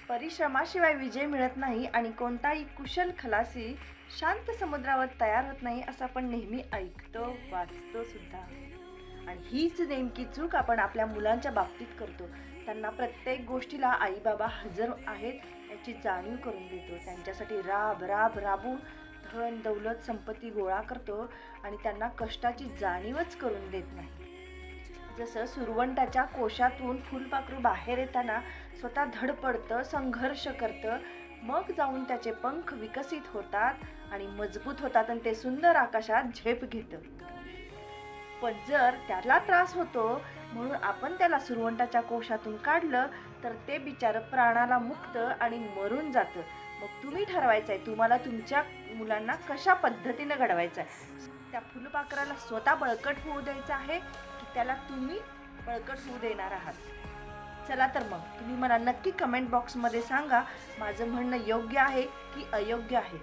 परिश्रमाशिवाय विजय मिळत नाही आणि कोणताही कुशल खलासी शांत समुद्रावर तयार होत नाही असं आपण नेहमी ऐकतो वाचतो सुद्धा. आणि हीच नेमकी चूक आपण आपल्या मुलांच्या बाबतीत करतो. त्यांना प्रत्येक गोष्टीला आई बाबा हजर आहेत याची जाणीव करून देतो. त्यांच्यासाठी राब राब राबून धन दौलत संपत्ती गोळा करतो आणि त्यांना कष्टाची जाणीवच करून देत नाही. जसं सुरवंटाच्या कोशातून फुलपाखरू बाहेर येताना स्वतः धडपडतं, संघर्ष करतं, मग जाऊन त्याचे पंख विकसित होतात आणि मजबूत होतात आणि ते सुंदर आकाशात झेप घेतं. पण जर त्याला त्रास होतो म्हणून आपण त्याला सुरवंटाच्या कोशातून काढलं तर ते बिचारं प्राणाला मुकतं आणि मरून जातं. मग तुम्ही ठरवायचं आहे तुम्हाला तुमच्या मुलांना कशा पद्धतीनं घडवायचं आहे. त्या फुलपाखराला स्वतः बळकट होऊ द्यायचं आहे की त्याला तुम्ही बळकट होऊ देणार आहात. चला तर मग तुम्ही मला नक्की कमेंट बॉक्समध्ये सांगा माझं म्हणणं योग्य आहे की अयोग्य आहे.